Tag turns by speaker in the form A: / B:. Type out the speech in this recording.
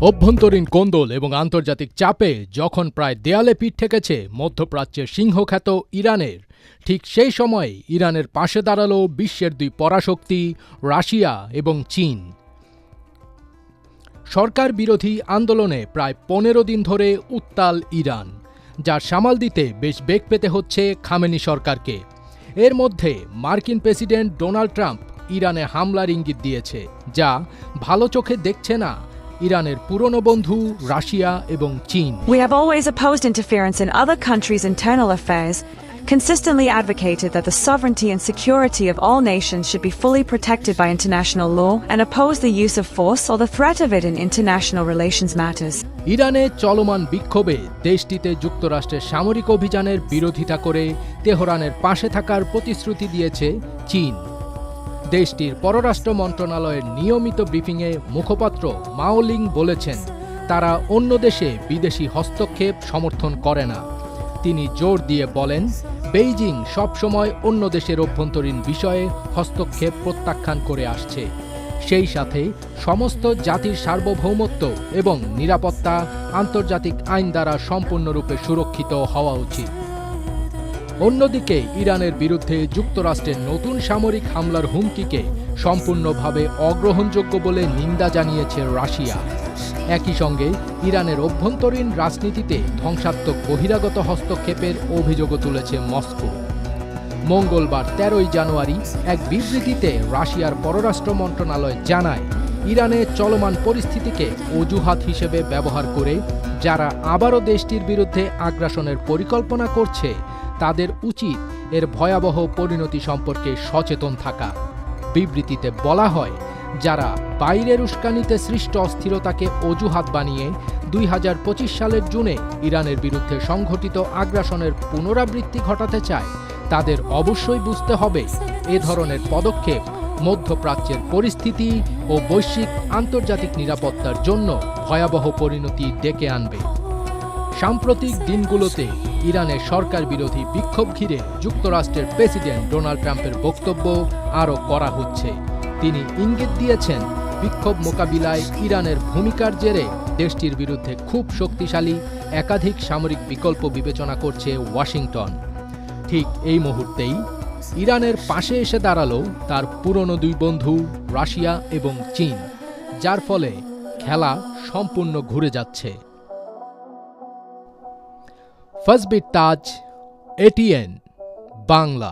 A: অভ্যন্তরীণ কোন্দল এবং আন্তর্জাতিক চাপে যখন প্রায় দেয়ালে পিঠ ঠেকেছে মধ্যপ্রাচ্যের সিংহখ্যাত ইরানের, ঠিক সেই সময়ে ইরানের পাশে দাঁড়াল বিশ্বের দুই পরাশক্তি রাশিয়া এবং চীন। সরকার বিরোধী আন্দোলনে প্রায় ১৫ দিন ধরে উত্তাল ইরান, যার সামাল দিতে বেশ বেগ পেতে হচ্ছে খামেনি সরকারকে। এর মধ্যে মার্কিন প্রেসিডেন্ট ডোনাল্ড ট্রাম্প ইরানে হামলার ইঙ্গিত দিয়েছে, যা ভালো চোখে দেখছে না ইরানের পুরনো বন্ধু রাশিয়া এবং চীন।
B: We have always opposed interference in other countries' internal affairs, consistently advocated that the sovereignty and security of all nations should be fully protected by international law, and opposed the use of force or the threat of it in international relations matters.
A: ইরানে চলমান বিক্ষোভে দেশটিতে যুক্তরাষ্ট্রের সামরিক অভিযানের বিরোধিতা করে তেহরানের পাশে থাকার প্রতিশ্রুতি দিয়েছে চীন। দেশটির পররাষ্ট্র মন্ত্রণালয়ের নিয়মিত ব্রিফিংয়ে মুখপাত্র মাওলিং বলেছেন, তারা অন্য দেশে বিদেশি হস্তক্ষেপ সমর্থন করে না। তিনি জোর দিয়ে বলেন, বেইজিং সবসময় অন্য দেশের অভ্যন্তরীণ বিষয়ে হস্তক্ষেপ প্রত্যাখ্যান করে আসছে। সেই সাথে সমস্ত জাতির সার্বভৌমত্ব এবং নিরাপত্তা আন্তর্জাতিক আইন দ্বারা সম্পূর্ণরূপে সুরক্ষিত হওয়া উচিত। অন্যদিকে ইরানের বিরুদ্ধে যুক্তরাষ্ট্রের নতুন সামরিক হামলার হুমকিকে সম্পূর্ণভাবে অগ্রহণযোগ্য বলে নিন্দা জানিয়েছে রাশিয়া। একই সঙ্গে ইরানের অভ্যন্তরীণ রাজনীতিতে ধ্বংসাত্মক বহিরাগত হস্তক্ষেপের অভিযোগও তুলেছে মস্কো। মঙ্গলবার ১৩ জানুয়ারি এক বিবৃতিতে রাশিয়ার পররাষ্ট্র মন্ত্রণালয় জানায়, ইরানে চলমান পরিস্থিতিকে অজুহাত হিসেবে ব্যবহার করে যারা আবারও দেশটির বিরুদ্ধে আগ্রাসনের পরিকল্পনা করছে, তাদের উচিত এর ভয়াবহ পরিণতি সম্পর্কে সচেতন থাকা। বিবৃতিতে বলা হয়, যারা বাইরের উস্কানিতে সৃষ্ট অস্থিরতাকে অজুহাত বানিয়ে ২০২৫ সালের জুনে ইরানের বিরুদ্ধে সংঘটিত আগ্রাসনের পুনরাবৃত্তি ঘটাতে চায়, তাদের অবশ্যই বুঝতে হবে এ ধরনের পদক্ষেপ মধ্যপ্রাচ্যের পরিস্থিতি ও বৈশ্বিক আন্তর্জাতিক নিরাপত্তার জন্য ভয়াবহ পরিণতি ডেকে আনবে। সাম্প্রতিক দিনগুলোতে ইরানের সরকার বিরোধী বিক্ষোভ ঘিরে যুক্তরাষ্ট্রের প্রেসিডেন্ট ডোনাল্ড ট্রাম্পের বক্তব্য আরও কড়া হচ্ছে। তিনি ইঙ্গিত দিয়েছেন, বিক্ষোভ মোকাবিলায় ইরানের ভূমিকার জেরে দেশটির বিরুদ্ধে খুব শক্তিশালী একাধিক সামরিক বিকল্প বিবেচনা করছে ওয়াশিংটন। ঠিক এই মুহূর্তেই ইরানের পাশে এসে দাঁড়ালো তার পুরনো দুই বন্ধু রাশিয়া এবং চীন, যার ফলে খেলা সম্পূর্ণ ঘুরে যাচ্ছে। ফজবির তাজ, এটিএন বাংলা।